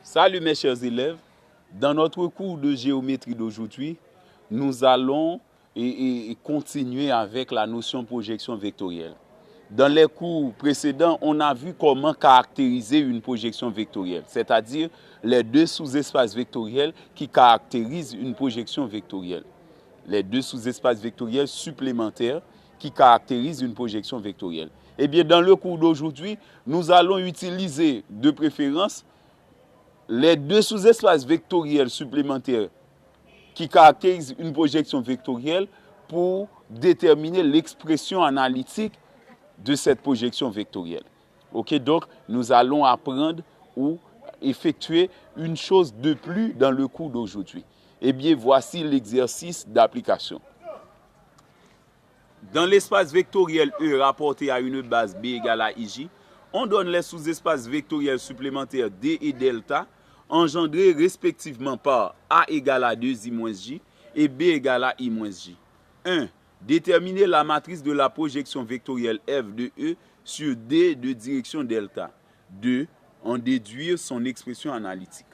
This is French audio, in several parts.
Salut mes chers élèves, dans notre cours de géométrie d'aujourd'hui, nous allons continuer avec la notion de projection vectorielle. Dans les cours précédents, on a vu comment caractériser une projection vectorielle, c'est-à-dire les deux sous-espaces vectoriels qui caractérisent une projection vectorielle. Les deux sous-espaces vectoriels supplémentaires qui caractérisent une projection vectorielle. Eh bien, dans le cours d'aujourd'hui, nous allons utiliser de préférence les deux sous-espaces vectoriels supplémentaires qui caractérisent une projection vectorielle pour déterminer l'expression analytique de cette projection vectorielle. Ok, donc nous allons apprendre ou effectuer une chose de plus dans le cours d'aujourd'hui. Eh bien, voici l'exercice d'application. Dans l'espace vectoriel E rapporté à une base B égale à IJ, on donne les sous-espaces vectoriels supplémentaires D et delta engendrés respectivement par A égale à 2I moins J et B égale à I moins J. 1. Déterminer la matrice de la projection vectorielle F de E sur D de direction delta. 2. En déduire son expression analytique.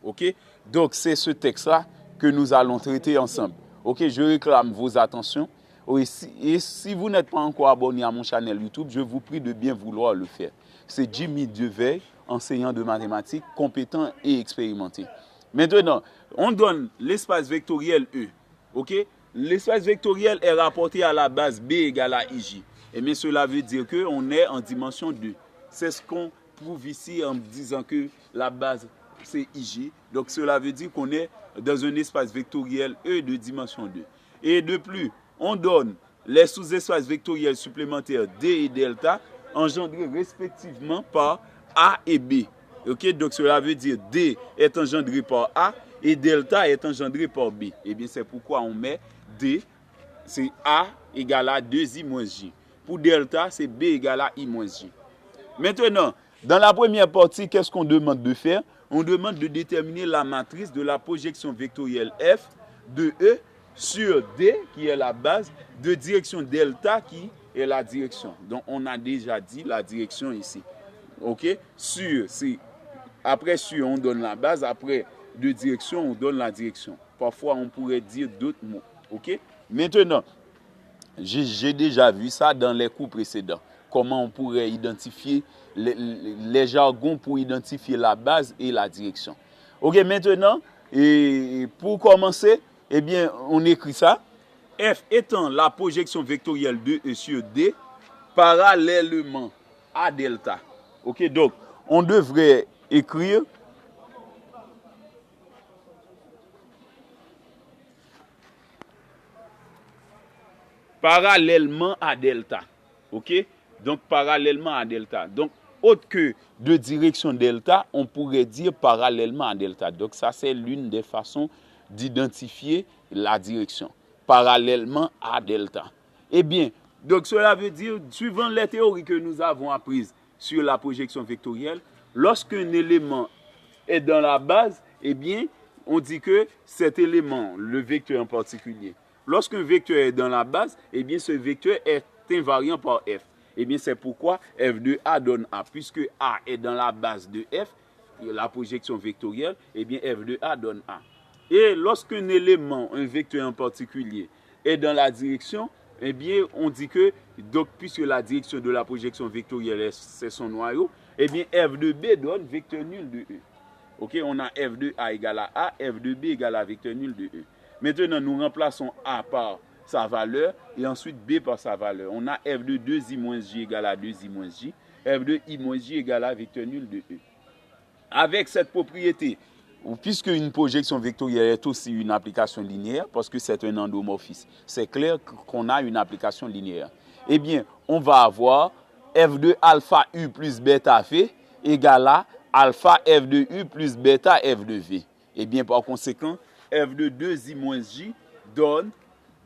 Ok? Donc c'est ce texte-là que nous allons traiter ensemble. Ok? Je réclame vos attentions. Et si vous n'êtes pas encore abonné à mon channel YouTube, je vous prie de bien vouloir le faire. C'est Jimmy Deveil, enseignant de mathématiques, compétent et expérimenté. Maintenant, on donne l'espace vectoriel E. Ok? L'espace vectoriel est rapporté à la base B égale à IJ. Et bien cela veut dire qu'on est en dimension 2. C'est ce qu'on prouve ici en disant que la base c'est IJ. Donc cela veut dire qu'on est dans un espace vectoriel E de dimension 2. Et de plus, on donne les sous-espaces vectoriels supplémentaires D et delta engendrés respectivement par A et B. Okay? Donc cela veut dire D est engendré par A et delta est engendré par B. Et bien c'est pourquoi on met D, c'est A égale à 2I moins J. Pour delta, c'est B égale à I moins J. Maintenant, dans la première partie, qu'est-ce qu'on demande de faire? On demande de déterminer la matrice de la projection vectorielle F de E sur D, qui est la base, de direction delta, qui est la direction. Donc, on a déjà dit la direction ici. OK? Sur, c'est après sur, on donne la base. Après, de direction, on donne la direction. Parfois, on pourrait dire d'autres mots. OK? Maintenant, j'ai déjà vu ça dans les cours précédents. Comment on pourrait identifier les jargons pour identifier la base et la direction. OK? Maintenant, et pour commencer, eh bien, on écrit ça. F étant la projection vectorielle de E sur D parallèlement à delta. Ok, donc, on devrait écrire parallèlement à delta. Ok, donc parallèlement à delta. Donc, autre que de direction delta, on pourrait dire parallèlement à delta. Donc, ça, c'est l'une des façons d'identifier la direction. Parallèlement à delta. Eh bien, donc cela veut dire, suivant les théories que nous avons apprises sur la projection vectorielle, lorsqu'un élément est dans la base, eh bien, on dit que cet élément, le vecteur en particulier, lorsqu'un vecteur est dans la base, eh bien, ce vecteur est invariant par F. Eh bien, c'est pourquoi F de A donne A. Puisque A est dans la base de F, la projection vectorielle, eh bien, F de A donne A. Et lorsqu'un élément, un vecteur en particulier, est dans la direction, eh bien, on dit que, donc, puisque la direction de la projection vectorielle, c'est son noyau, eh bien, F de B donne vecteur nul de E. Ok, on a F de A égale à A, F de B égale à vecteur nul de E. Maintenant, nous remplaçons A par sa valeur et ensuite B par sa valeur. On a F de 2I moins J égale à 2I moins J, F de I moins J égale à vecteur nul de E. Avec cette propriété, puisque une projection vectorielle est aussi une application linéaire, parce que c'est un endomorphisme, c'est clair qu'on a une application linéaire. Eh bien, on va avoir F de alpha U plus bêta V égale à alpha F de U plus bêta F de V. Eh bien, par conséquent, F de 2I moins J donne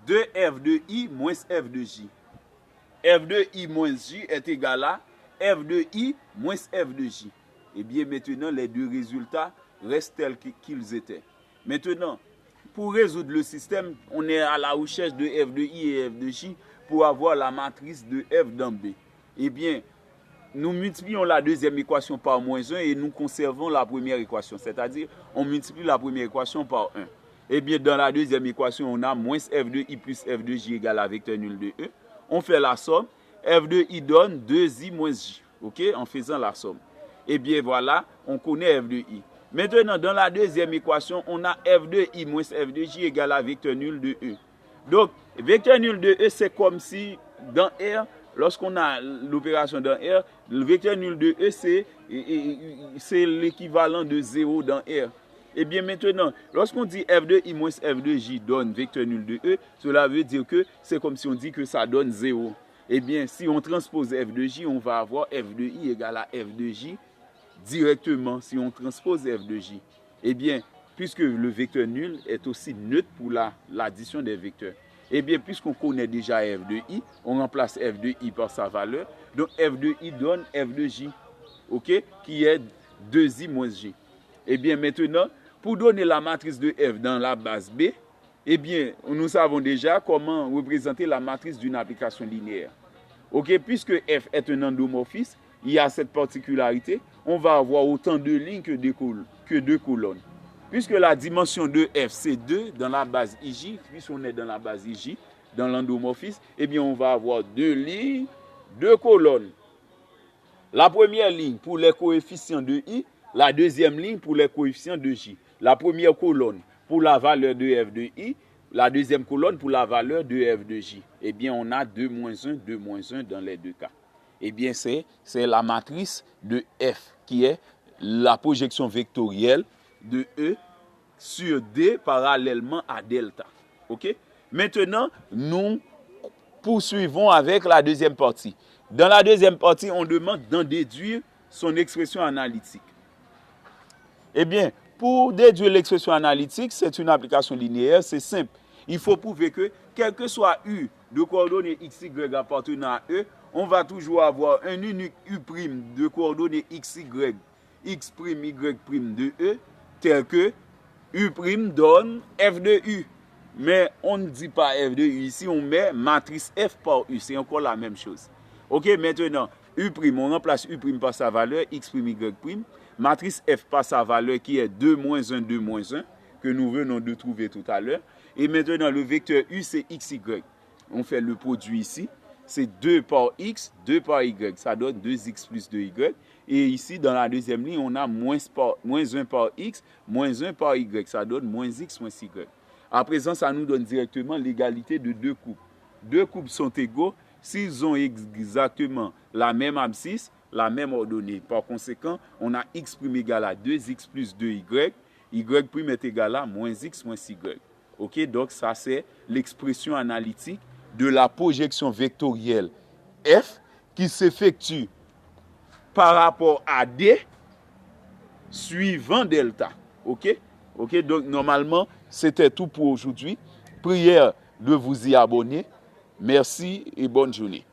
2F de I moins F de J. F de I moins J est égal à F de I moins F de J. Eh bien, maintenant, les deux résultats restent tels qu'ils étaient. Maintenant, pour résoudre le système, on est à la recherche de F de I et F de J pour avoir la matrice de F dans B. Eh bien, nous multiplions la deuxième équation par moins 1 et nous conservons la première équation. C'est-à-dire, on multiplie la première équation par 1. Eh bien, dans la deuxième équation, on a moins f de i plus f de j égale à vecteur nul de e. On fait la somme. F de i donne 2i moins j. OK? En faisant la somme. Eh bien, voilà, on connaît f de i. Maintenant, dans la deuxième équation, on a f de i moins f de j égale à vecteur nul de e. Donc, vecteur nul de e, c'est comme si dans R, lorsqu'on a l'opération dans R, le vecteur nul de E, c'est l'équivalent de 0 dans R. Et bien maintenant, lorsqu'on dit f de i moins f de j donne vecteur nul de E, cela veut dire que c'est comme si on dit que ça donne 0. Et bien, si on transpose f de j, on va avoir f de i égale à f de j directement, si on transpose f de j. Eh bien, puisque le vecteur nul est aussi neutre pour l'addition des vecteurs. Eh bien, puisqu'on connaît déjà f de i, on remplace f de i par sa valeur. Donc, f de i donne f de j, ok, qui est 2i moins j. Eh bien, maintenant, pour donner la matrice de f dans la base B, eh bien, nous savons déjà comment représenter la matrice d'une application linéaire. Ok, puisque f est un endomorphisme, il y a cette particularité, on va avoir autant de lignes que de colonnes. Puisque la dimension de f, c'est 2 dans la base IJ, puisqu'on est dans la base IJ, dans l'endomorphisme, eh bien, on va avoir 2 lignes, 2 colonnes. La première ligne pour les coefficients de I, la deuxième ligne pour les coefficients de J. La première colonne pour la valeur de f de I, la deuxième colonne pour la valeur de f de J. Eh bien, on a 2 moins 1, 2 moins 1 dans les deux cas. Eh bien, c'est la matrice de f qui est la projection vectorielle de E sur D parallèlement à delta. OK? Maintenant, nous poursuivons avec la deuxième partie. Dans la deuxième partie, on demande d'en déduire son expression analytique. Eh bien, pour déduire l'expression analytique, c'est une application linéaire, c'est simple. Il faut prouver que, quel que soit U de coordonnées x, y appartenant à E, on va toujours avoir un unique U' de coordonnées x, y, x', y' de E, tel que U' donne f de U. Mais on ne dit pas f de U ici, on met matrice f par U. C'est encore la même chose. Ok, maintenant, U', on remplace U' par sa valeur, x', y'. Matrice f par sa valeur qui est 2 moins 1, 2 moins 1, que nous venons de trouver tout à l'heure. Et maintenant, le vecteur U, c'est x, y. On fait le produit ici. C'est 2 par x, 2 par y. Ça donne 2x plus 2y. Et ici, dans la deuxième ligne, on a moins 1 par x, moins 1 par y. Ça donne moins x, moins y. À présent, ça nous donne directement l'égalité de deux courbes. Deux courbes sont égaux s'ils ont exactement la même abscisse, la même ordonnée. Par conséquent, on a x' égale à 2x plus 2y. Y' est égal à moins x, moins y. Ok, donc ça, c'est l'expression analytique de la projection vectorielle f qui s'effectue par rapport à D suivant delta. Ok, donc normalement, c'était tout pour aujourd'hui. Prière de vous y abonner. Merci et bonne journée.